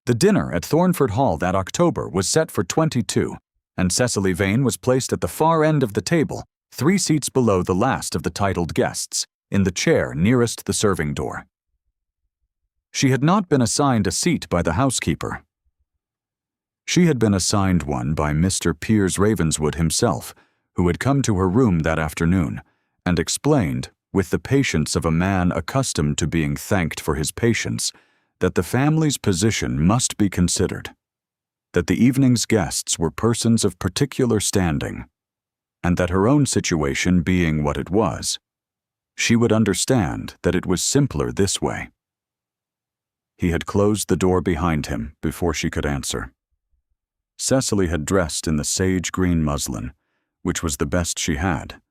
The dinner at Thornford Hall that October was set for 22, and Cecily Vane was placed at the far end of the table, 3 seats below the last of the titled guests, in the chair nearest the serving door. She had not been assigned a seat by the housekeeper. She had been assigned one by Mr. Piers Ravenswood himself, who had come to her room that afternoon, and explained, with the patience of a man accustomed to being thanked for his patience, that the family's position must be considered, that the evening's guests were persons of particular standing, and that her own situation being what it was, she would understand that it was simpler this way. He had closed the door behind him before she could answer. Cecily had dressed in the sage green muslin, which was the best she had.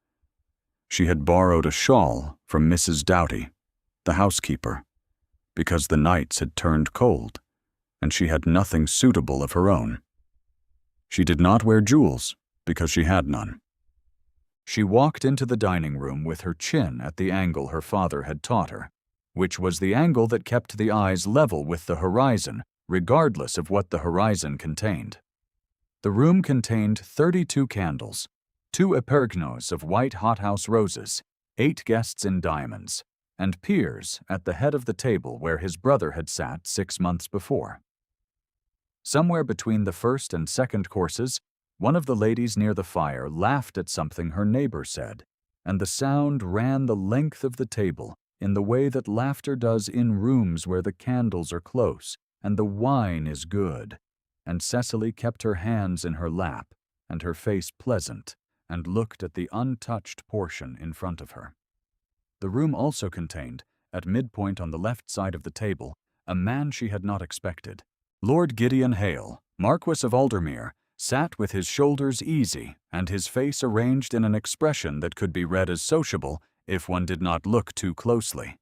She had borrowed a shawl from Mrs. Doughty, the housekeeper, because the nights had turned cold, and she had nothing suitable of her own. She did not wear jewels, because she had none. She walked into the dining room with her chin at the angle her father had taught her, which was the angle that kept the eyes level with the horizon, regardless of what the horizon contained. The room contained 32 candles, 2 epergnes of white hothouse roses, 8 guests in diamonds, and Piers at the head of the table where his brother had sat 6 months before. Somewhere between the first and second courses, one of the ladies near the fire laughed at something her neighbor said, and the sound ran the length of the table in the way that laughter does in rooms where the candles are close and the wine is good, and Cecily kept her hands in her lap and her face pleasant and looked at the untouched portion in front of her. The room also contained, at midpoint on the left side of the table, a man she had not expected. Lord Gideon Hale, Marquess of Aldermere, sat with his shoulders easy and his face arranged in an expression that could be read as sociable if one did not look too closely.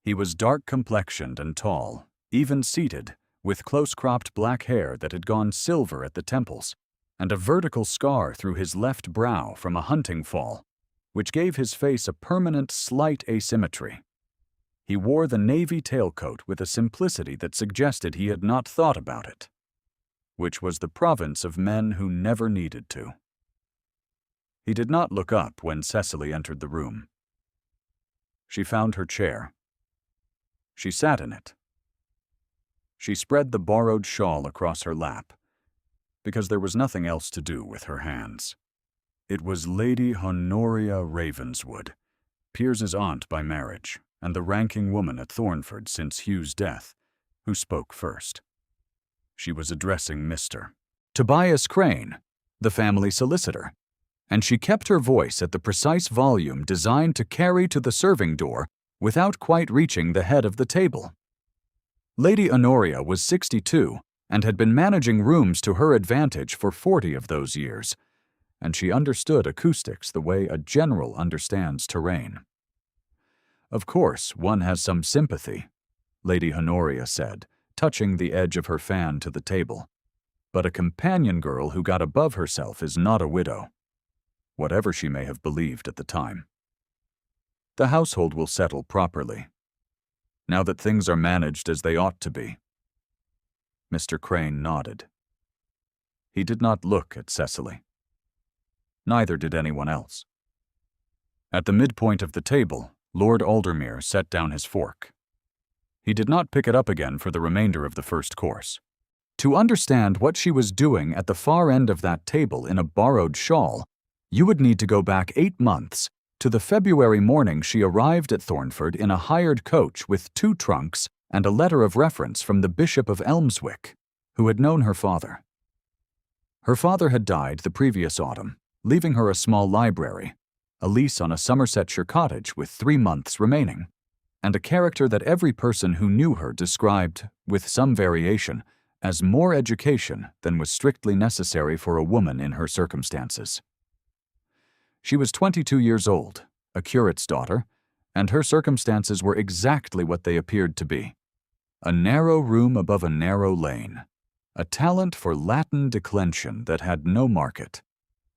He was dark-complexioned and tall, even-seated, with close-cropped black hair that had gone silver at the temples, and a vertical scar through his left brow from a hunting fall, which gave his face a permanent slight asymmetry. He wore the navy tailcoat with a simplicity that suggested he had not thought about it, which was the province of men who never needed to. He did not look up when Cecily entered the room. She found her chair. She sat in it. She spread the borrowed shawl across her lap, because there was nothing else to do with her hands. It was Lady Honoria Ravenswood, Piers's aunt by marriage, and the ranking woman at Thornford since Hugh's death, who spoke first. She was addressing Mr. Tobias Crane, the family solicitor, and she kept her voice at the precise volume designed to carry to the serving door without quite reaching the head of the table. Lady Honoria was 62 and had been managing rooms to her advantage for 40 of those years, and she understood acoustics the way a general understands terrain. "Of course, one has some sympathy," Lady Honoria said, touching the edge of her fan to the table. "But a companion girl who got above herself is not a widow, whatever she may have believed at the time. The household will settle properly, now that things are managed as they ought to be." Mr. Crane nodded. He did not look at Cecily. Neither did anyone else. At the midpoint of the table, Lord Aldermere set down his fork. He did not pick it up again for the remainder of the first course. To understand what she was doing at the far end of that table in a borrowed shawl, you would need to go back 8 months to the February morning she arrived at Thornford in a hired coach with 2 trunks and a letter of reference from the Bishop of Elmswick, who had known her father. Her father had died the previous autumn, leaving her a small library, a lease on a Somersetshire cottage with 3 months remaining, and a character that every person who knew her described, with some variation, as more education than was strictly necessary for a woman in her circumstances. She was 22 years old, a curate's daughter, and her circumstances were exactly what they appeared to be. A narrow room above a narrow lane, a talent for Latin declension that had no market,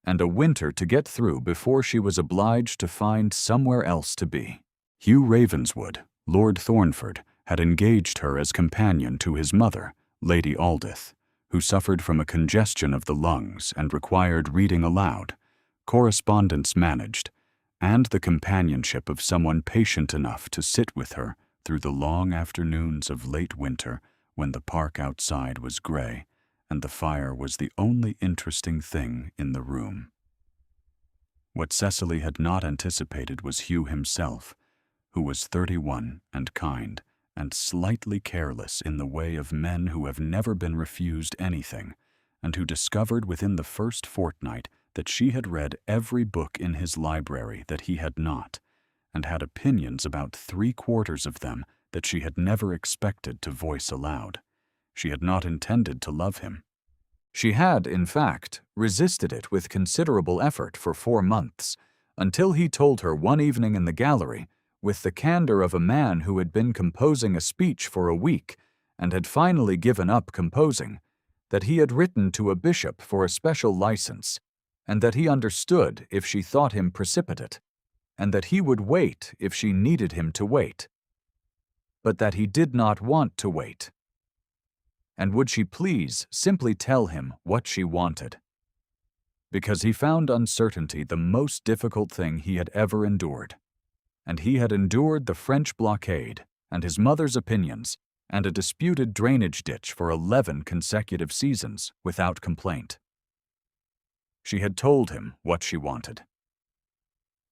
and a winter to get through before she was obliged to find somewhere else to be. Hugh Ravenswood, Lord Thornford, had engaged her as companion to his mother Lady Aldith, who suffered from a congestion of the lungs and required reading aloud, correspondence managed, and the companionship of someone patient enough to sit with her through the long afternoons of late winter when the park outside was gray and the fire was the only interesting thing in the room. What Cecily had not anticipated was Hugh himself, who was 31 and kind and slightly careless in the way of men who have never been refused anything, and who discovered within the first fortnight that she had read every book in his library that he had not, and had opinions about 3/4 of them that she had never expected to voice aloud. She had not intended to love him. She had, in fact, resisted it with considerable effort for 4 months, until he told her one evening in the gallery, with the candor of a man who had been composing a speech for a week and had finally given up composing, that he had written to a bishop for a special license, and that he understood if she thought him precipitate, and that he would wait if she needed him to wait, but that he did not want to wait. And would she please simply tell him what she wanted? Because he found uncertainty the most difficult thing he had ever endured. And he had endured the French blockade, and his mother's opinions, and a disputed drainage ditch for 11 consecutive seasons without complaint. She had told him what she wanted.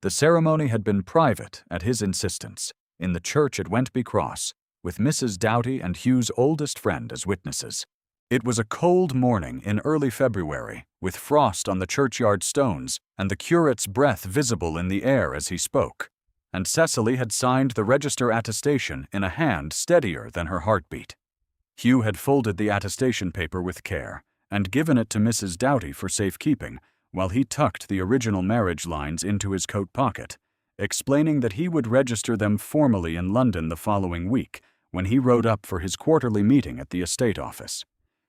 The ceremony had been private at his insistence, in the church at Wentby Cross, with Mrs. Doughty and Hugh's oldest friend as witnesses. It was a cold morning in early February, with frost on the churchyard stones and the curate's breath visible in the air as he spoke, and Cecily had signed the register attestation in a hand steadier than her heartbeat. Hugh had folded the attestation paper with care and given it to Mrs. Doughty for safekeeping, while he tucked the original marriage lines into his coat pocket, explaining that he would register them formally in London the following week, when he rode up for his quarterly meeting at the estate office.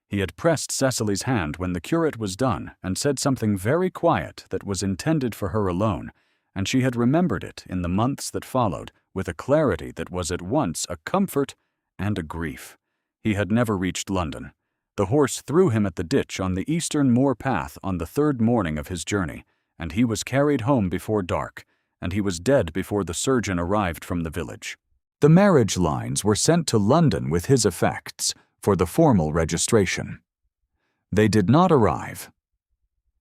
He had pressed Cecily's hand when the curate was done and said something very quiet that was intended for her alone, and she had remembered it in the months that followed with a clarity that was at once a comfort and a grief. He had never reached London. The horse threw him at the ditch on the eastern moor path on the 3rd morning of his journey, and he was carried home before dark, and he was dead before the surgeon arrived from the village. The marriage lines were sent to London with his effects for the formal registration. They did not arrive.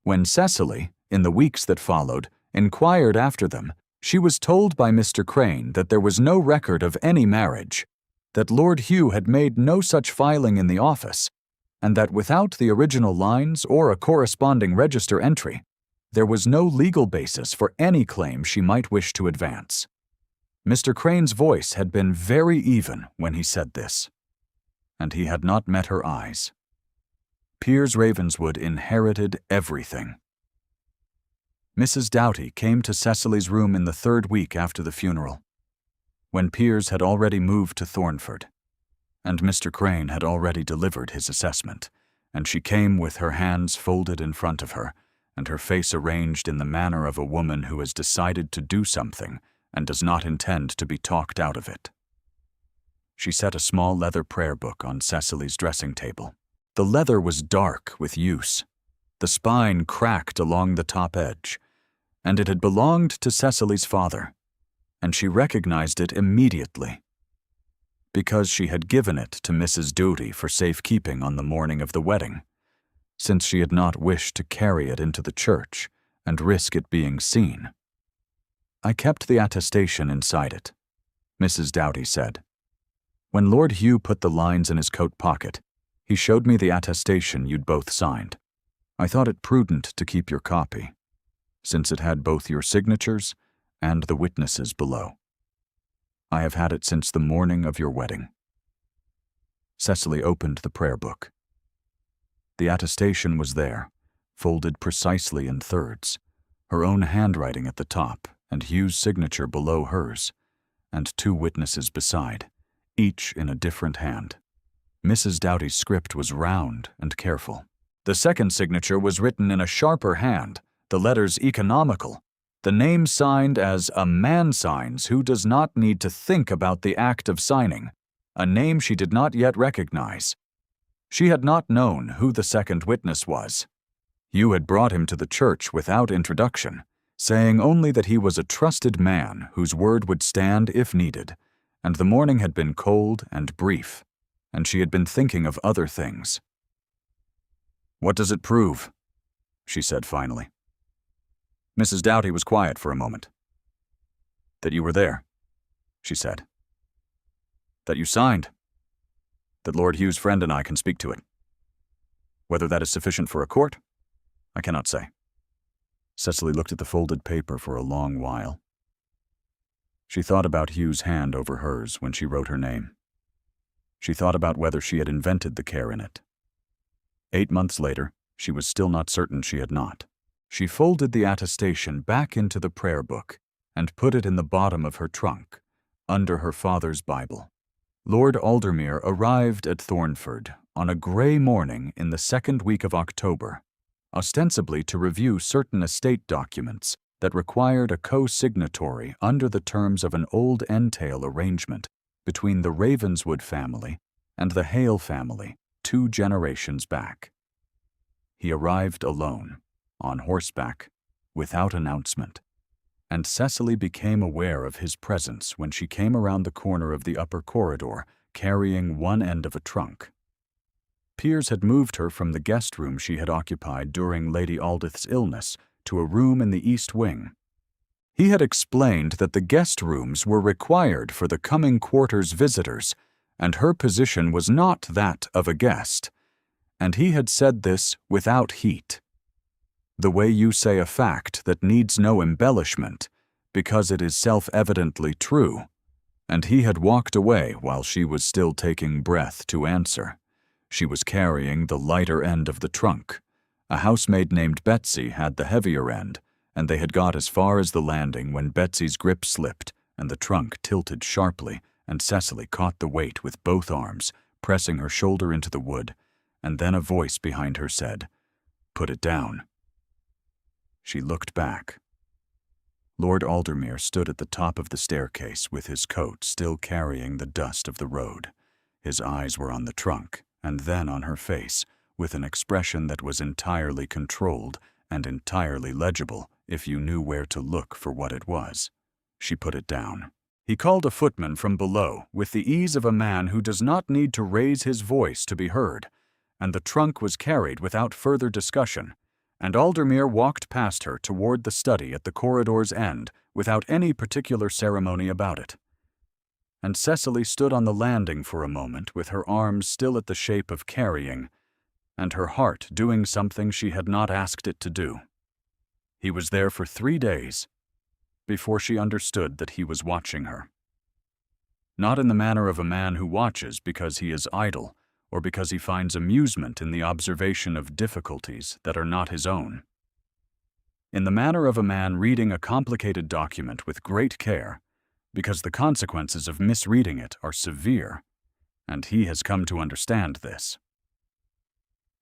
When Cecily, in the weeks that followed, inquired after them, she was told by Mr. Crane that there was no record of any marriage, that Lord Hugh had made no such filing in the office, and that without the original lines or a corresponding register entry, there was no legal basis for any claim she might wish to advance. Mr. Crane's voice had been very even when he said this, and he had not met her eyes. Piers Ravenswood inherited everything. Mrs. Doughty came to Cecily's room in the 3rd week after the funeral, when Piers had already moved to Thornford, and Mr. Crane had already delivered his assessment, and she came with her hands folded in front of her, and her face arranged in the manner of a woman who has decided to do something and does not intend to be talked out of it. She set a small leather prayer book on Cecily's dressing table. The leather was dark with use. The spine cracked along the top edge, and it had belonged to Cecily's father, and she recognized it immediately, because she had given it to Mrs. Doughty for safekeeping on the morning of the wedding, since she had not wished to carry it into the church and risk it being seen. I kept the attestation inside it, Mrs. Doughty said. When Lord Hugh put the lines in his coat pocket, he showed me the attestation you'd both signed. I thought it prudent to keep your copy, since it had both your signatures and the witnesses below. I have had it since the morning of your wedding. Cecily opened the prayer book. The attestation was there, folded precisely in thirds, her own handwriting at the top and Hugh's signature below hers, and 2 witnesses beside, each in a different hand. Mrs. Doughty's script was round and careful. The second signature was written in a sharper hand, the letters economical, the name signed as a man signs who does not need to think about the act of signing, a name she did not yet recognize. She had not known who the second witness was. Hugh had brought him to the church without introduction, saying only that he was a trusted man whose word would stand if needed, and the morning had been cold and brief, and she had been thinking of other things. "What does it prove?" she said finally. Mrs. Doughty was quiet for a moment. "That you were there," she said. "That you signed. That Lord Hugh's friend and I can speak to it. Whether that is sufficient for a court, I cannot say." Cecily looked at the folded paper for a long while. She thought about Hugh's hand over hers when she wrote her name. She thought about whether she had invented the care in it. 8 months later, she was still not certain she had not. She folded the attestation back into the prayer book and put it in the bottom of her trunk, under her father's Bible. Lord Aldermere arrived at Thornford on a grey morning in the second week of October, ostensibly to review certain estate documents that required a co-signatory under the terms of an old entail arrangement between the Ravenswood family and the Hale family 2 generations back. He arrived alone, on horseback, without announcement, and Cecily became aware of his presence when she came around the corner of the upper corridor, carrying one end of a trunk. Piers had moved her from the guest room she had occupied during Lady Aldith's illness to a room in the east wing. He had explained that the guest rooms were required for the coming quarter's visitors, and her position was not that of a guest, and he had said this without heat. The way you say a fact that needs no embellishment, because it is self-evidently true, and he had walked away while she was still taking breath to answer. She was carrying the lighter end of the trunk. A housemaid named Betsy had the heavier end, and they had got as far as the landing when Betsy's grip slipped and the trunk tilted sharply, and Cecily caught the weight with both arms, pressing her shoulder into the wood, and then a voice behind her said, "Put it down." She looked back. Lord Aldermere stood at the top of the staircase with his coat still carrying the dust of the road. His eyes were on the trunk, and then on her face, with an expression that was entirely controlled and entirely legible if you knew where to look for what it was. She put it down. He called a footman from below with the ease of a man who does not need to raise his voice to be heard, and the trunk was carried without further discussion, and Aldermere walked past her toward the study at the corridor's end without any particular ceremony about it. And Cecily stood on the landing for a moment with her arms still at the shape of carrying, and her heart doing something she had not asked it to do. He was there for 3 days before she understood that he was watching her. Not in the manner of a man who watches because he is idle, or because he finds amusement in the observation of difficulties that are not his own. In the manner of a man reading a complicated document with great care, because the consequences of misreading it are severe, and he has come to understand this.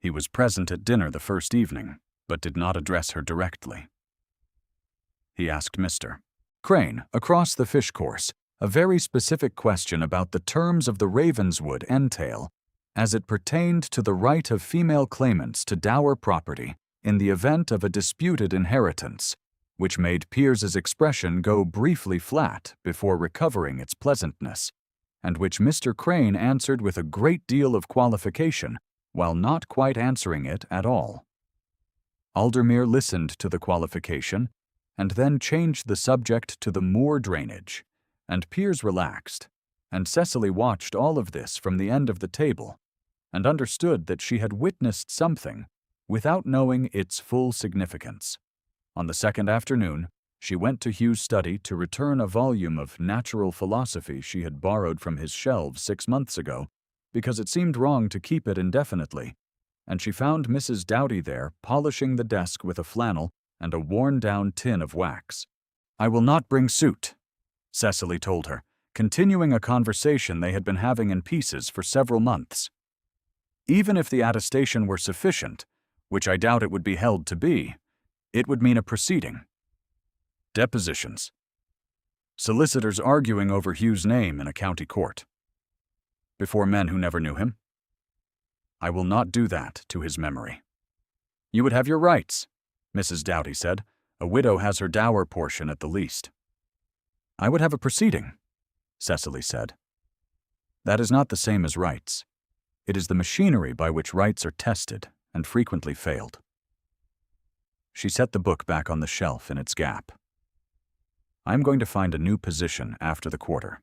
He was present at dinner the first evening, but did not address her directly. He asked Mr. Crane, across the fish course, a very specific question about the terms of the Ravenswood entail as it pertained to the right of female claimants to dower property in the event of a disputed inheritance, which made Piers's expression go briefly flat before recovering its pleasantness, and which Mr. Crane answered with a great deal of qualification while not quite answering it at all. Aldermere listened to the qualification and then changed the subject to the moor drainage, and Piers relaxed, and Cecily watched all of this from the end of the table and understood that she had witnessed something without knowing its full significance. On the second afternoon, she went to Hugh's study to return a volume of natural philosophy she had borrowed from his shelves 6 months ago, because it seemed wrong to keep it indefinitely, and she found Mrs. Doughty there polishing the desk with a flannel and a worn-down tin of wax. "I will not bring suit," Cecily told her, continuing a conversation they had been having in pieces for several months. Even if the attestation were sufficient, which I doubt it would be held to be, it would mean a proceeding. Depositions. Solicitors arguing over Hugh's name in a county court. Before men who never knew him. I will not do that to his memory. You would have your rights, Mrs. Doughty said. A widow has her dower portion at the least. I would have a proceeding, Cecily said. That is not the same as rights. It is the machinery by which rights are tested and frequently failed. She set the book back on the shelf in its gap. I am going to find a new position after the quarter.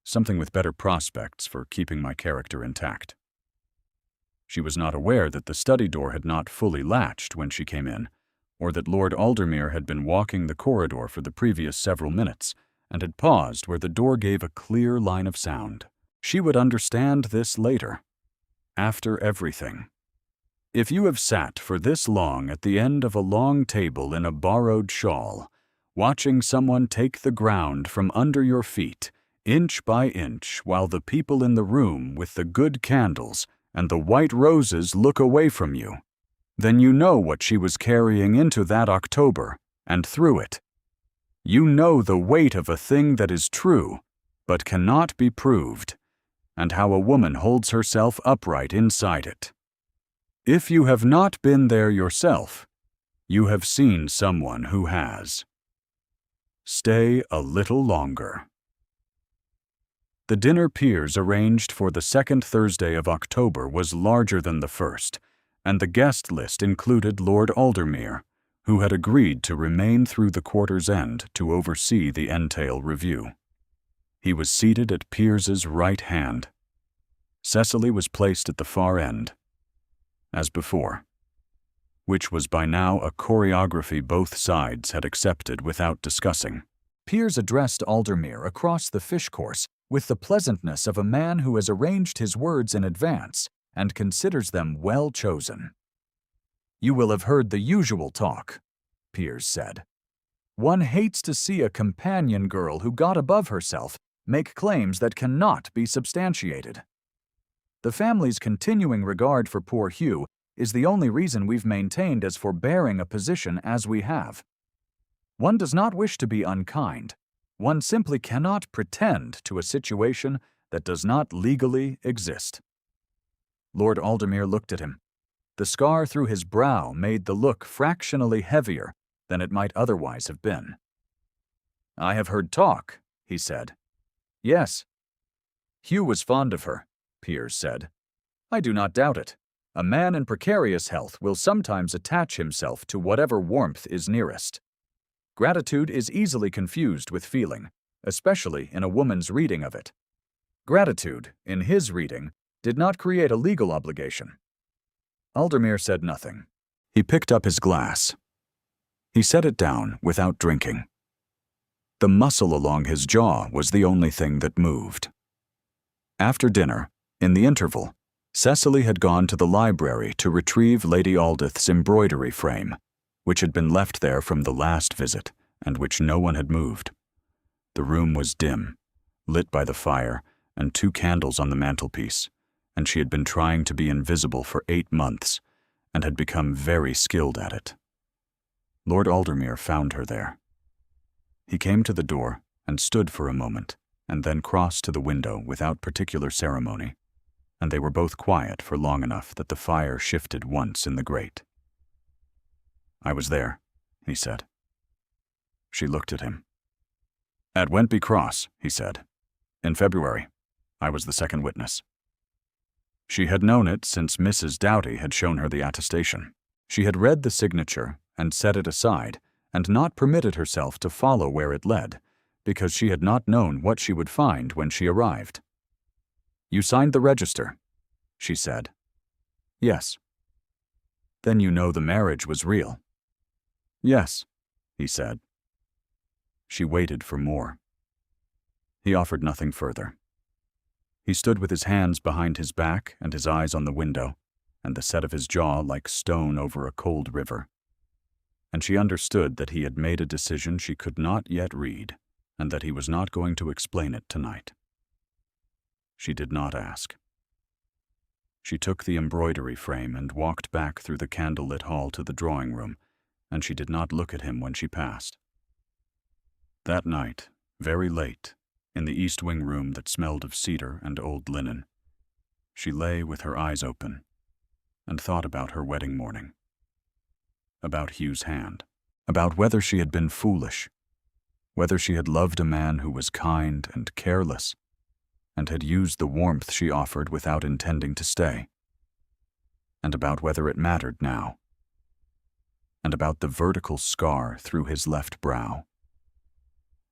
Something with better prospects for keeping my character intact. She was not aware that the study door had not fully latched when she came in, or that Lord Aldermere had been walking the corridor for the previous several minutes and had paused where the door gave a clear line of sound. She would understand this later, after everything. If you have sat for this long at the end of a long table in a borrowed shawl, watching someone take the ground from under your feet, inch by inch, while the people in the room with the good candles and the white roses look away from you, then you know what she was carrying into that October and through it. You know the weight of a thing that is true, but cannot be proved, and how a woman holds herself upright inside it. If you have not been there yourself, you have seen someone who has. Stay a little longer. The dinner Piers arranged for the second Thursday of October was larger than the first, and the guest list included Lord Aldermere, who had agreed to remain through the quarter's end to oversee the entail review. He was seated at Piers's right hand. Cecily was placed at the far end, as before, which was by now a choreography both sides had accepted without discussing. Piers addressed Aldermere across the fish course with the pleasantness of a man who has arranged his words in advance and considers them well chosen. You will have heard the usual talk, Piers said. One hates to see a companion girl who got above herself make claims that cannot be substantiated. The family's continuing regard for poor Hugh is the only reason we've maintained as forbearing a position as we have. One does not wish to be unkind. One simply cannot pretend to a situation that does not legally exist. Lord Aldermere looked at him. The scar through his brow made the look fractionally heavier than it might otherwise have been. I have heard talk, he said. Yes. Hugh was fond of her, Piers said. I do not doubt it. A man in precarious health will sometimes attach himself to whatever warmth is nearest. Gratitude is easily confused with feeling, especially in a woman's reading of it. Gratitude, in his reading, did not create a legal obligation. Aldermere said nothing. He picked up his glass. He set it down without drinking. The muscle along his jaw was the only thing that moved. After dinner, in the interval, Cecily had gone to the library to retrieve Lady Aldith's embroidery frame, which had been left there from the last visit and which no one had moved. The room was dim, lit by the fire and 2 candles on the mantelpiece, and she had been trying to be invisible for 8 months and had become very skilled at it. Lord Aldermere found her there. He came to the door and stood for a moment, and then crossed to the window without particular ceremony, and they were both quiet for long enough that the fire shifted once in the grate. I was there, he said. She looked at him. At Wentby Cross, he said. In February. I was the second witness. She had known it since Mrs. Doughty had shown her the attestation. She had read the signature and set it aside, and not permitted herself to follow where it led, because she had not known what she would find when she arrived. You signed the register, she said. Yes. Then you know the marriage was real. Yes, he said. She waited for more. He offered nothing further. He stood with his hands behind his back and his eyes on the window, and the set of his jaw like stone over a cold river. And she understood that he had made a decision she could not yet read, and that he was not going to explain it tonight. She did not ask. She took the embroidery frame and walked back through the candlelit hall to the drawing room, and she did not look at him when she passed. That night, very late, in the east wing room that smelled of cedar and old linen, She lay with her eyes open and thought about her wedding morning, about Hugh's hand, about whether she had been foolish, whether she had loved a man who was kind and careless and had used the warmth she offered without intending to stay, and about whether it mattered now, and about the vertical scar through his left brow,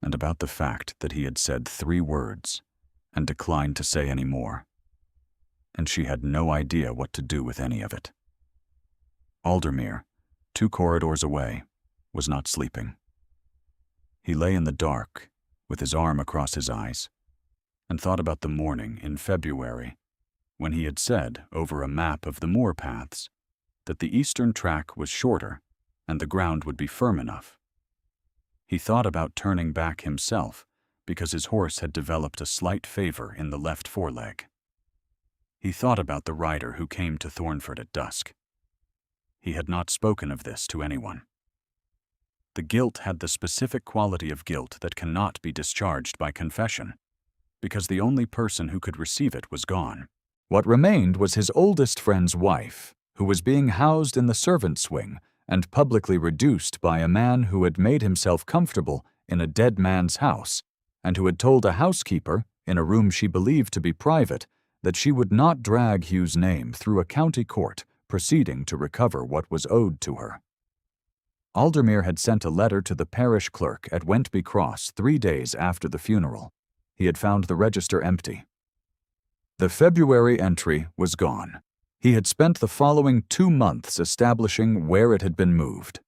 and about the fact that he had said 3 words and declined to say any more, and she had no idea what to do with any of it. Aldermere, 2 corridors away, was not sleeping. He lay in the dark, with his arm across his eyes, and thought about the morning in February when he had said over a map of the moor paths that the eastern track was shorter and the ground would be firm enough. He thought about turning back himself because his horse had developed a slight favor in the left foreleg. He thought about the rider who came to Thornford at dusk. He had not spoken of this to anyone. The guilt had the specific quality of guilt that cannot be discharged by confession, because the only person who could receive it was gone. What remained was his oldest friend's wife, who was being housed in the servants' wing and publicly reduced by a man who had made himself comfortable in a dead man's house, and who had told a housekeeper, in a room she believed to be private, that she would not drag Hugh's name through a county court proceeding to recover what was owed to her. Aldermere had sent a letter to the parish clerk at Wentby Cross 3 days after the funeral. He had found the register empty. The February entry was gone. He had spent the following 2 months establishing where it had been moved.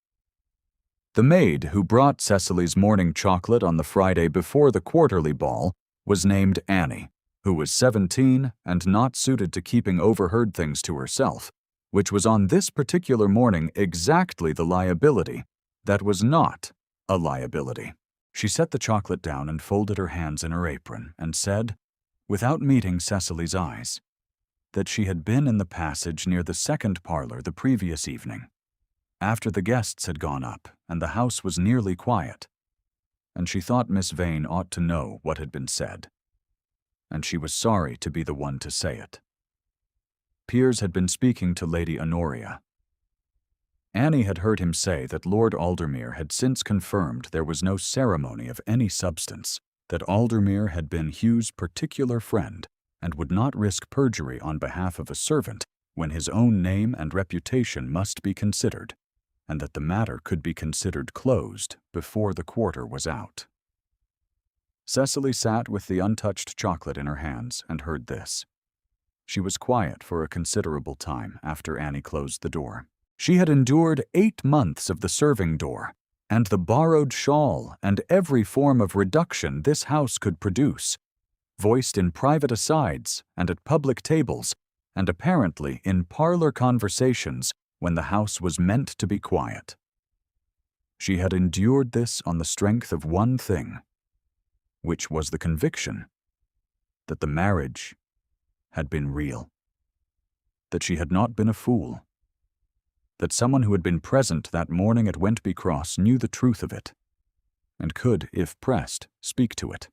The maid who brought Cecily's morning chocolate on the Friday before the quarterly ball was named Annie, who was 17 and not suited to keeping overheard things to herself, which was on this particular morning exactly the liability that was not a liability. She set the chocolate down and folded her hands in her apron and said, without meeting Cecily's eyes, that she had been in the passage near the second parlor the previous evening, after the guests had gone up and the house was nearly quiet, and she thought Miss Vane ought to know what had been said, and she was sorry to be the one to say it. Piers had been speaking to Lady Honoria. Annie had heard him say that Lord Aldermere had since confirmed there was no ceremony of any substance, that Aldermere had been Hugh's particular friend and would not risk perjury on behalf of a servant when his own name and reputation must be considered, and that the matter could be considered closed before the quarter was out. Cecily sat with the untouched chocolate in her hands and heard this. She was quiet for a considerable time after Annie closed the door. She had endured 8 months of the serving door, and the borrowed shawl and every form of reduction this house could produce, voiced in private asides and at public tables, and apparently in parlor conversations when the house was meant to be quiet. She had endured this on the strength of one thing, which was the conviction that the marriage had been real, that she had not been a fool, that someone who had been present that morning at Wentby Cross knew the truth of it, and could, if pressed, speak to it,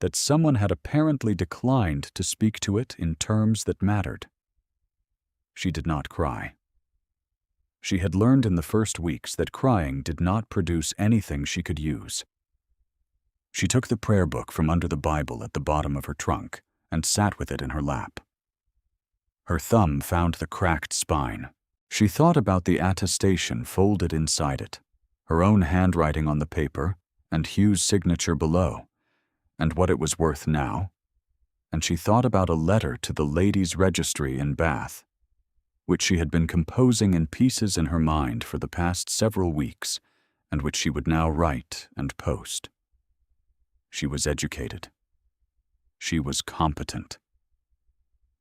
that someone had apparently declined to speak to it in terms that mattered. She did not cry. She had learned in the first weeks that crying did not produce anything she could use. She took the prayer book from under the Bible at the bottom of her trunk and sat with it in her lap. Her thumb found the cracked spine. She thought about the attestation folded inside it, her own handwriting on the paper, and Hugh's signature below, and what it was worth now, and she thought about a letter to the ladies' registry in Bath, which she had been composing in pieces in her mind for the past several weeks, and which she would now write and post. She was educated. She was competent.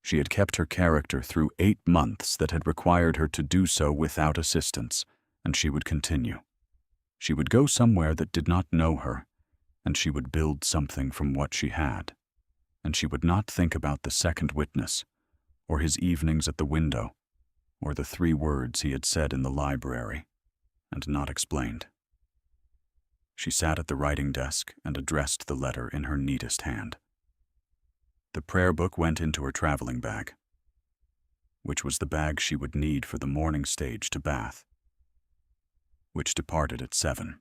She had kept her character through 8 months that had required her to do so without assistance, and she would continue. She would go somewhere that did not know her, and she would build something from what she had, and she would not think about the second witness, or his evenings at the window, or the 3 words he had said in the library, and not explained. She sat at the writing desk and addressed the letter in her neatest hand. The prayer book went into her traveling bag, which was the bag she would need for the morning stage to Bath, which departed at 7.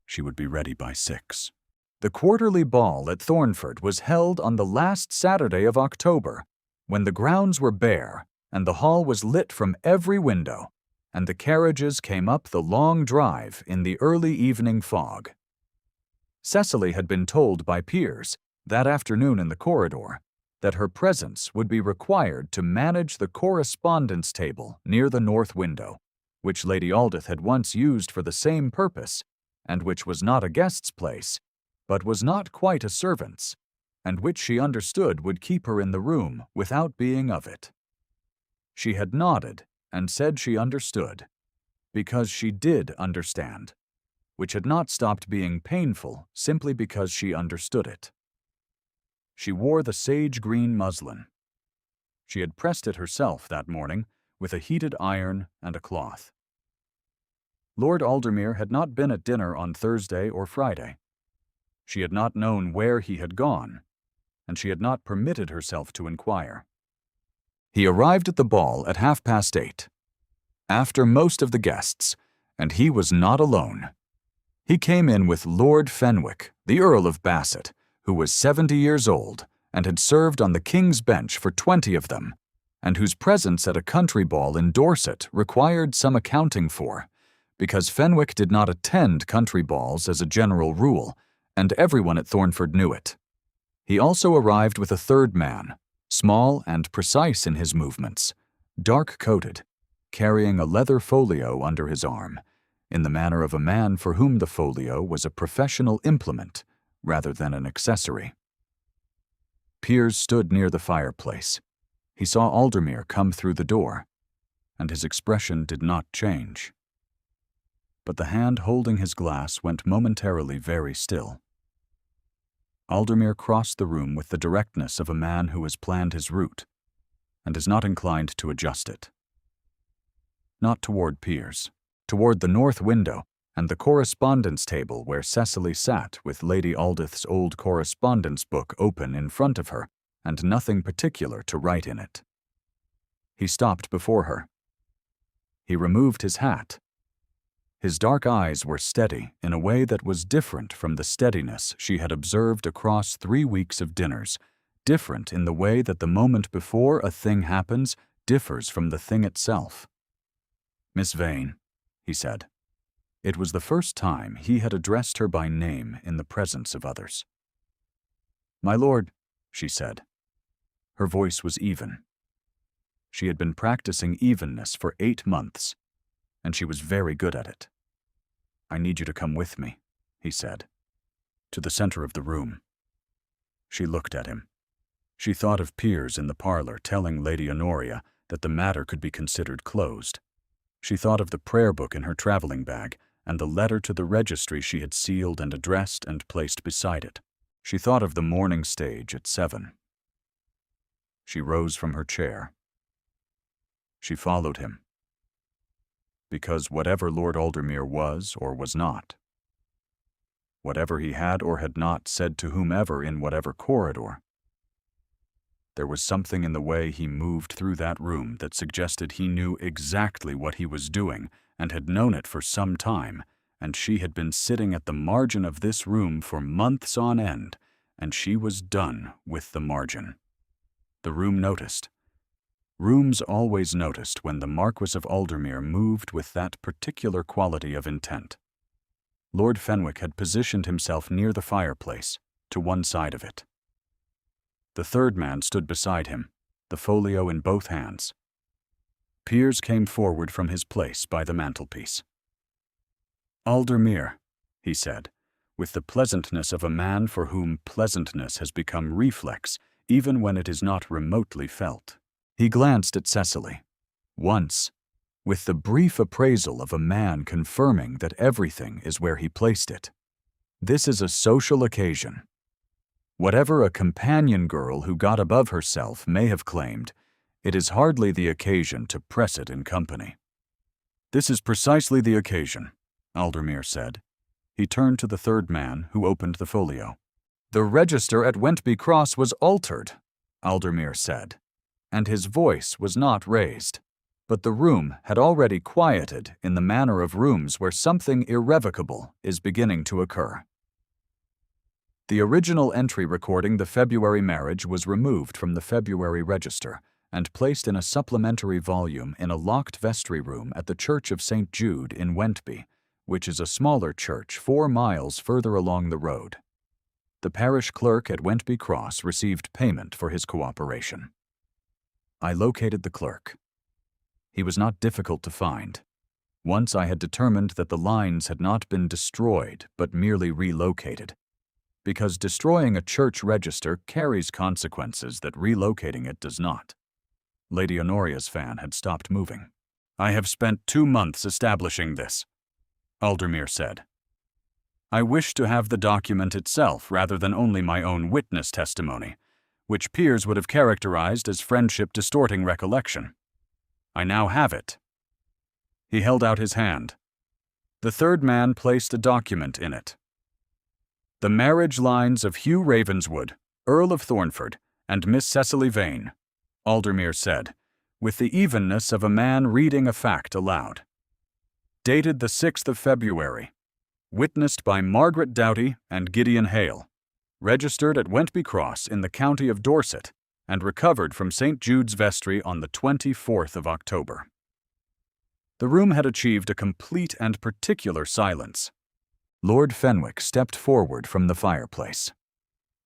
She would be ready by 6. The quarterly ball at Thornford was held on the last Saturday of October, when the grounds were bare and the hall was lit from every window, and the carriages came up the long drive in the early evening fog. Cecily had been told by Piers, that afternoon in the corridor, that her presence would be required to manage the correspondence table near the north window, which Lady Aldith had once used for the same purpose, and which was not a guest's place, but was not quite a servant's, and which she understood would keep her in the room without being of it. She had nodded and said she understood, because she did understand, which had not stopped being painful simply because she understood it. She wore the sage green muslin. She had pressed it herself that morning with a heated iron and a cloth. Lord Aldermere had not been at dinner on Thursday or Friday. She had not known where he had gone, and she had not permitted herself to inquire. He arrived at the ball at 8:30, after most of the guests, and he was not alone. He came in with Lord Fenwick, the Earl of Bassett, who was 70 years old and had served on the King's Bench for 20 of them, and whose presence at a country ball in Dorset required some accounting for, because Fenwick did not attend country balls as a general rule, and everyone at Thornford knew it. He also arrived with a third man, small and precise in his movements, dark-coated, carrying a leather folio under his arm, in the manner of a man for whom the folio was a professional implement rather than an accessory. Piers stood near the fireplace. He saw Aldermere come through the door, and his expression did not change. But the hand holding his glass went momentarily very still. Aldermere crossed the room with the directness of a man who has planned his route, and is not inclined to adjust it. Not toward Piers, toward the north window and the correspondence table where Cecily sat with Lady Aldith's old correspondence book open in front of her and nothing particular to write in it. He stopped before her. He removed his hat. His dark eyes were steady in a way that was different from the steadiness she had observed across 3 weeks of dinners, different in the way that the moment before a thing happens differs from the thing itself. "Miss Vane," he said. It was the first time he had addressed her by name in the presence of others. "My lord," she said. Her voice was even. She had been practicing evenness for 8 months, and she was very good at it. "I need you to come with me," he said, "to the center of the room." She looked at him. She thought of Piers in the parlor telling Lady Honoria that the matter could be considered closed. She thought of the prayer book in her traveling bag and the letter to the registry she had sealed and addressed and placed beside it. She thought of the morning stage at 7. She rose from her chair. She followed him. Because whatever Lord Aldermere was or was not, whatever he had or had not said to whomever in whatever corridor, there was something in the way he moved through that room that suggested he knew exactly what he was doing and had known it for some time, and she had been sitting at the margin of this room for months on end, and she was done with the margin. The room noticed. Rooms always noticed when the Marquis of Aldermere moved with that particular quality of intent. Lord Fenwick had positioned himself near the fireplace, to one side of it. The third man stood beside him, the folio in both hands. Piers came forward from his place by the mantelpiece. "Aldermere," he said, with the pleasantness of a man for whom pleasantness has become reflex, even when it is not remotely felt. He glanced at Cecily. Once, with the brief appraisal of a man confirming that everything is where he placed it. This is a social occasion. Whatever a companion girl who got above herself may have claimed, it is hardly the occasion to press it in company. "This is precisely the occasion," Aldermere said. He turned to the third man, who opened the folio. "The register at Wentby Cross was altered," Aldermere said, and his voice was not raised. But the room had already quieted in the manner of rooms where something irrevocable is beginning to occur. The original entry recording the February marriage was removed from the February register and placed in a supplementary volume in a locked vestry room at the Church of St. Jude in Wentby, which is a smaller church 4 miles further along the road. The parish clerk at Wentby Cross received payment for his cooperation. I located the clerk. He was not difficult to find. Once I had determined that the lines had not been destroyed but merely relocated, because destroying a church register carries consequences that relocating it does not. Lady Honoria's fan had stopped moving. "I have spent 2 months establishing this," Aldermere said. "I wish to have the document itself rather than only my own witness testimony, which Piers would have characterized as friendship distorting recollection. I now have it." He held out his hand. The third man placed a document in it. "The marriage lines of Hugh Ravenswood, Earl of Thornford, and Miss Cecily Vane," Aldermere said, with the evenness of a man reading a fact aloud. "Dated the 6th of February. Witnessed by Margaret Doughty and Gideon Hale. Registered at Wentby Cross in the county of Dorset, and recovered from St. Jude's Vestry on the 24th of October." The room had achieved a complete and particular silence. Lord Fenwick stepped forward from the fireplace.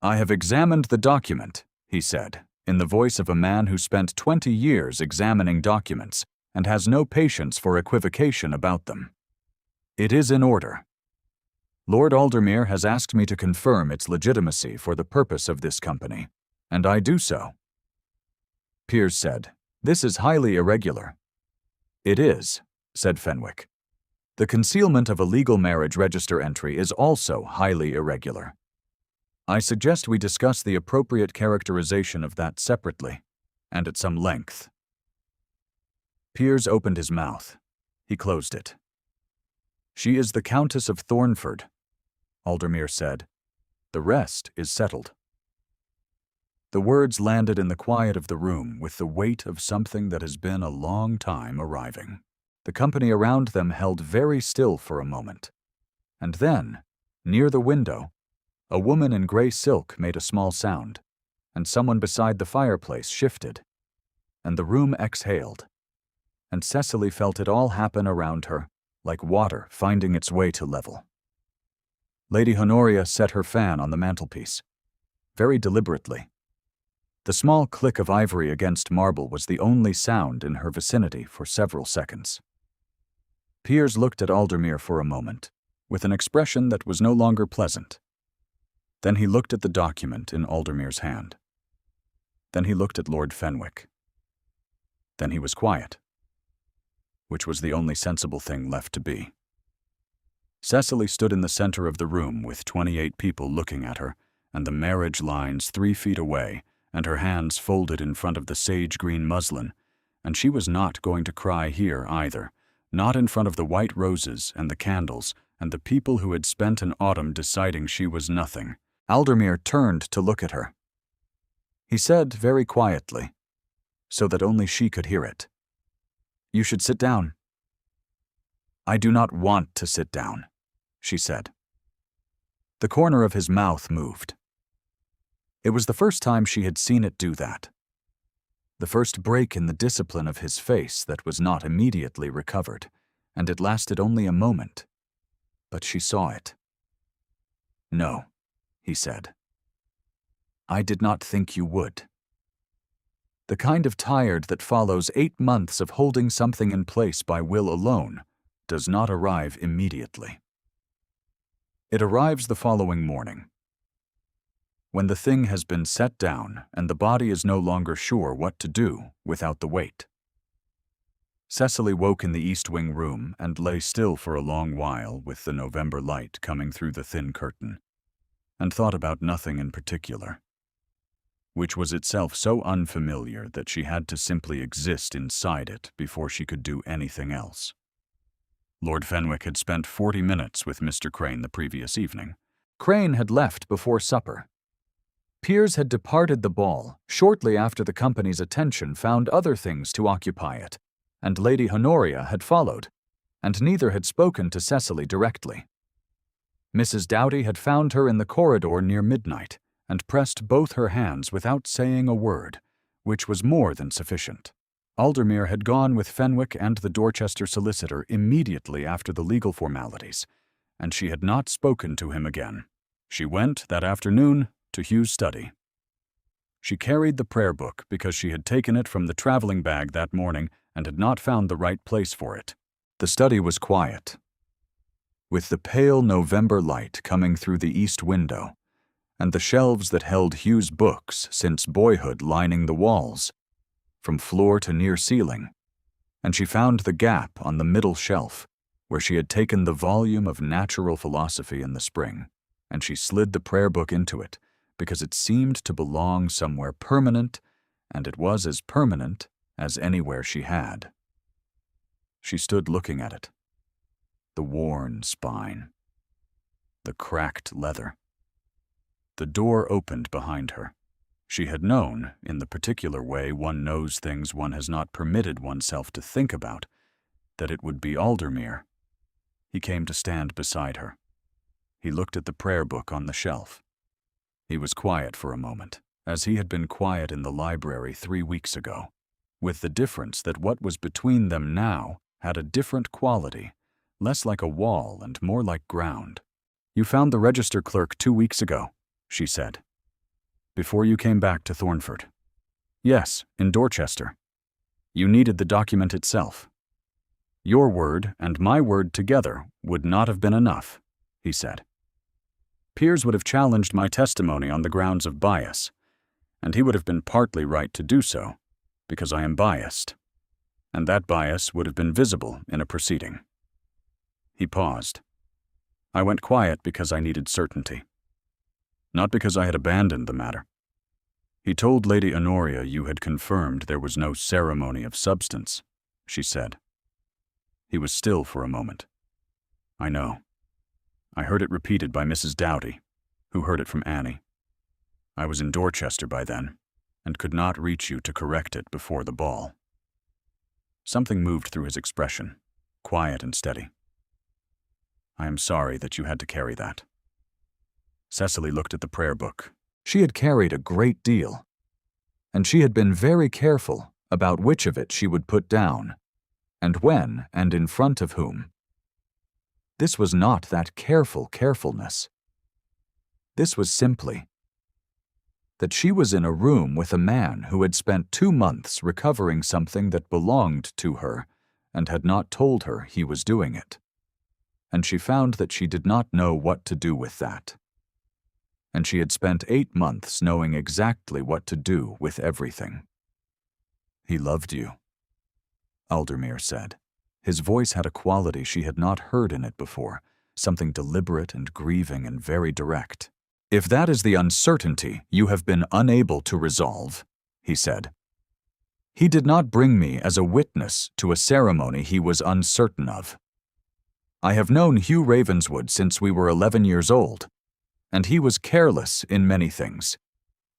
"I have examined the document," he said, in the voice of a man who spent 20 years examining documents and has no patience for equivocation about them. "It is in order. Lord Aldermere has asked me to confirm its legitimacy for the purpose of this company, and I do so." Piers said, "This is highly irregular." "It is," said Fenwick. "The concealment of a legal marriage register entry is also highly irregular. I suggest we discuss the appropriate characterization of that separately, and at some length." Piers opened his mouth. He closed it. "She is the Countess of Thornford," Aldermere said. "The rest is settled." The words landed in the quiet of the room with the weight of something that has been a long time arriving. The company around them held very still for a moment. And then, near the window, a woman in gray silk made a small sound, and someone beside the fireplace shifted, and the room exhaled, and Cecily felt it all happen around her, like water finding its way to level. Lady Honoria set her fan on the mantelpiece, very deliberately. The small click of ivory against marble was the only sound in her vicinity for several seconds. Piers looked at Aldermere for a moment, with an expression that was no longer pleasant. Then he looked at the document in Aldermere's hand. Then he looked at Lord Fenwick. Then he was quiet, which was the only sensible thing left to be. Cecily stood in the center of the room with 28 people looking at her, and the marriage lines 3 feet away, and her hands folded in front of the sage-green muslin, and she was not going to cry here either, not in front of the white roses and the candles and the people who had spent an autumn deciding she was nothing. Aldermere turned to look at her. He said very quietly, so that only she could hear it, "You should sit down." "I do not want to sit down," she said. The corner of his mouth moved. It was the first time she had seen it do that. The first break in the discipline of his face that was not immediately recovered, and it lasted only a moment. But she saw it. "No," he said. "I did not think you would." The kind of tired that follows 8 months of holding something in place by will alone does not arrive immediately. It arrives the following morning, when the thing has been set down and the body is no longer sure what to do without the weight. Cecily woke in the East Wing room and lay still for a long while with the November light coming through the thin curtain, and thought about nothing in particular, which was itself so unfamiliar that she had to simply exist inside it before she could do anything else. Lord Fenwick had spent 40 minutes with Mr. Crane the previous evening. Crane had left before supper, Piers had departed the ball shortly after the company's attention found other things to occupy it, and Lady Honoria had followed, and neither had spoken to Cecily directly. Mrs. Doughty had found her in the corridor near midnight, and pressed both her hands without saying a word, which was more than sufficient. Aldermere had gone with Fenwick and the Dorchester solicitor immediately after the legal formalities, and she had not spoken to him again. She went, that afternoon, to Hugh's study. She carried the prayer book because she had taken it from the traveling bag that morning and had not found the right place for it. The study was quiet, with the pale November light coming through the east window, and the shelves that held Hugh's books since boyhood lining the walls, from floor to near ceiling, and she found the gap on the middle shelf where she had taken the volume of natural philosophy in the spring, and she slid the prayer book into it because it seemed to belong somewhere permanent, and it was as permanent as anywhere she had. She stood looking at it. The worn spine, the cracked leather. The door opened behind her. She had known, in the particular way one knows things one has not permitted oneself to think about, that it would be Aldermere. He came to stand beside her. He looked at the prayer book on the shelf. He was quiet for a moment, as he had been quiet in the library 3 weeks ago, with the difference that what was between them now had a different quality, less like a wall and more like ground. "You found the register clerk 2 weeks ago," she said. "Before you came back to Thornford." "Yes, in Dorchester. You needed the document itself. Your word and my word together would not have been enough," he said. "Piers would have challenged my testimony on the grounds of bias, and he would have been partly right to do so, because I am biased, and that bias would have been visible in a proceeding." He paused. "I went quiet because I needed certainty. Not because I had abandoned the matter. He told Lady Honoria you had confirmed there was no ceremony of substance," she said. He was still for a moment. "I know. I heard it repeated by Mrs. Doughty, who heard it from Annie. I was in Dorchester by then, and could not reach you to correct it before the ball." Something moved through his expression, quiet and steady. "I am sorry that you had to carry that." Cecily looked at the prayer book. She had carried a great deal, and she had been very careful about which of it she would put down, and when, and in front of whom. This was not that careful carefulness. This was simply that she was in a room with a man who had spent 2 months recovering something that belonged to her and had not told her he was doing it. And she found that she did not know what to do with that. And she had spent 8 months knowing exactly what to do with everything. "He loved you," Aldermere said. His voice had a quality she had not heard in it before, something deliberate and grieving and very direct. "If that is the uncertainty you have been unable to resolve," he said, "he did not bring me as a witness to a ceremony he was uncertain of. I have known Hugh Ravenswood since we were 11 years old, and he was careless in many things,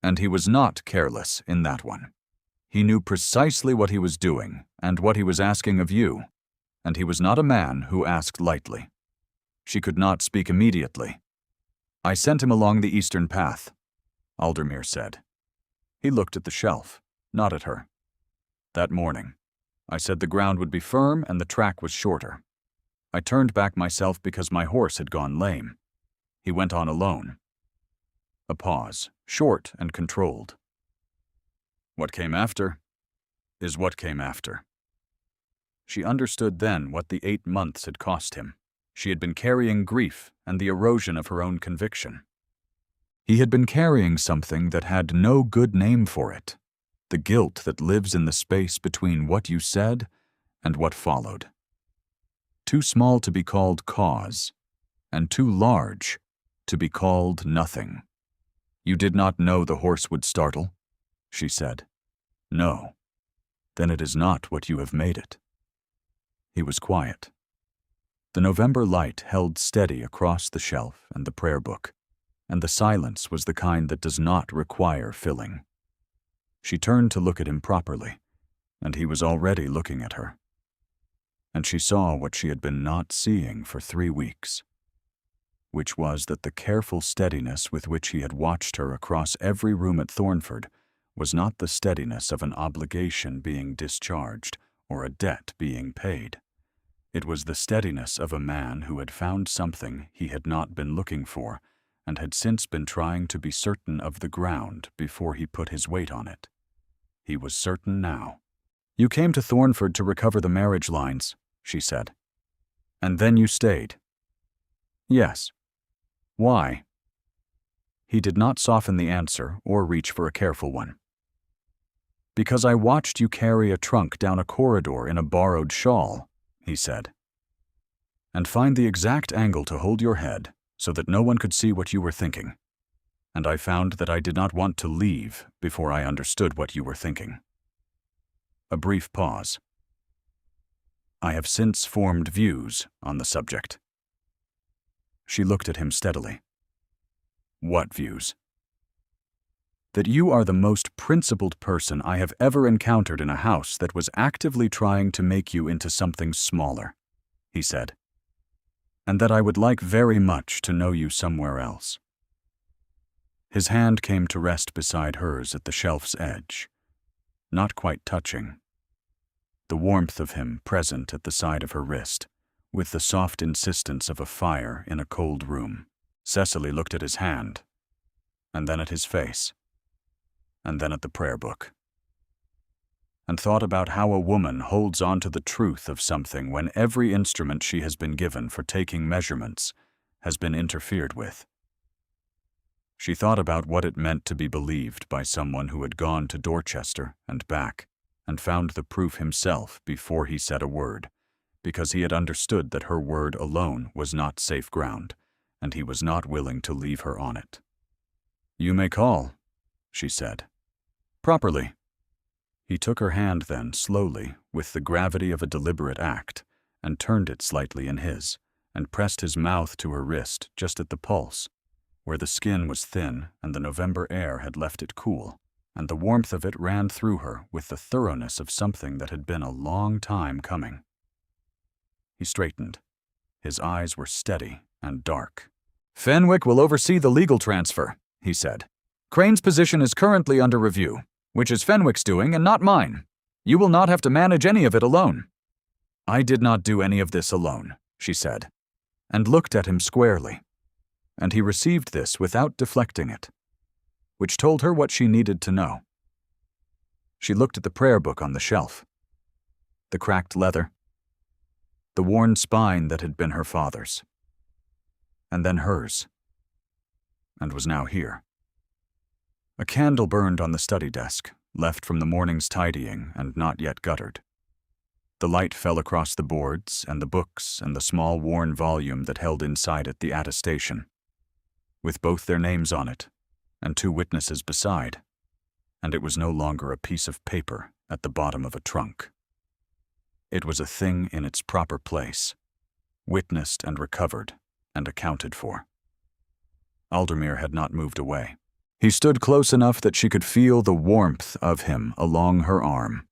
and he was not careless in that one. He knew precisely what he was doing and what he was asking of you, and he was not a man who asked lightly." She could not speak immediately. "I sent him along the eastern path," Aldermere said. He looked at the shelf, not at her. "That morning, I said the ground would be firm and the track was shorter. I turned back myself because my horse had gone lame. He went on alone." A pause, short and controlled. "What came after is what came after." She understood then what the 8 months had cost him. She had been carrying grief and the erosion of her own conviction. He had been carrying something that had no good name for it, the guilt that lives in the space between what you said and what followed. Too small to be called cause, and too large to be called nothing. "You did not know the horse would startle?" she said. "No. Then it is not what you have made it." He was quiet. The November light held steady across the shelf and the prayer book, and the silence was the kind that does not require filling. She turned to look at him properly, and he was already looking at her. And she saw what she had been not seeing for 3 weeks, which was that the careful steadiness with which he had watched her across every room at Thornford was not the steadiness of an obligation being discharged or a debt being paid. It was the steadiness of a man who had found something he had not been looking for and had since been trying to be certain of the ground before he put his weight on it. He was certain now. "You came to Thornford to recover the marriage lines," she said. "And then you stayed." "Yes." "Why?" He did not soften the answer or reach for a careful one. "Because I watched you carry a trunk down a corridor in a borrowed shawl," he said, "and find the exact angle to hold your head so that no one could see what you were thinking. And I found that I did not want to leave before I understood what you were thinking." A brief pause. "I have since formed views on the subject." She looked at him steadily. "What views?" "That you are the most principled person I have ever encountered in a house that was actively trying to make you into something smaller," he said. "And that I would like very much to know you somewhere else." His hand came to rest beside hers at the shelf's edge, not quite touching. The warmth of him present at the side of her wrist, with the soft insistence of a fire in a cold room. Cecily looked at his hand, and then at his face, and then at the prayer book, and thought about how a woman holds on to the truth of something when every instrument she has been given for taking measurements has been interfered with. She thought about what it meant to be believed by someone who had gone to Dorchester and back and found the proof himself before he said a word, because he had understood that her word alone was not safe ground, and he was not willing to leave her on it. "You may call," she said. "Properly." He took her hand then, slowly, with the gravity of a deliberate act, and turned it slightly in his, and pressed his mouth to her wrist just at the pulse, where the skin was thin and the November air had left it cool, and the warmth of it ran through her with the thoroughness of something that had been a long time coming. He straightened. His eyes were steady and dark. "Fenwick will oversee the legal transfer," he said. "Crane's position is currently under review, which is Fenwick's doing and not mine. You will not have to manage any of it alone." "I did not do any of this alone," she said, and looked at him squarely. And he received this without deflecting it, which told her what she needed to know. She looked at the prayer book on the shelf, the cracked leather, the worn spine that had been her father's, and then hers, and was now here. A candle burned on the study desk, left from the morning's tidying and not yet guttered. The light fell across the boards and the books and the small worn volume that held inside it the attestation, with both their names on it, and 2 witnesses beside, and it was no longer a piece of paper at the bottom of a trunk. It was a thing in its proper place, witnessed and recovered and accounted for. Aldermere had not moved away. He stood close enough that she could feel the warmth of him along her arm,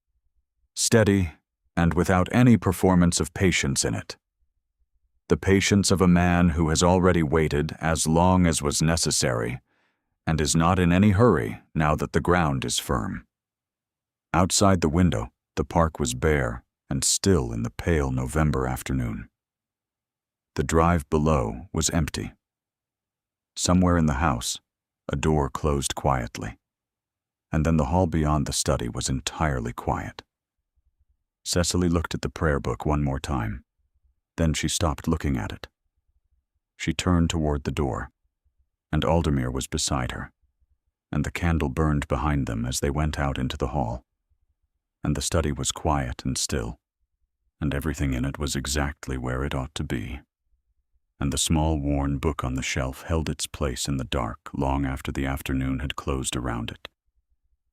steady and without any performance of patience in it. The patience of a man who has already waited as long as was necessary and is not in any hurry now that the ground is firm. Outside the window, the park was bare and still in the pale November afternoon. The drive below was empty. Somewhere in the house, a door closed quietly, and then the hall beyond the study was entirely quiet. Cecily looked at the prayer book one more time. Then she stopped looking at it. She turned toward the door, and Aldermere was beside her, and the candle burned behind them as they went out into the hall, and the study was quiet and still, and everything in it was exactly where it ought to be, and the small worn book on the shelf held its place in the dark long after the afternoon had closed around it,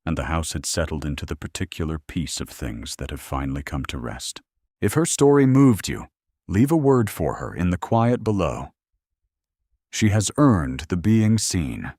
and the house had settled into the particular peace of things that have finally come to rest. If her story moved you, leave a word for her in the quiet below. She has earned the being seen.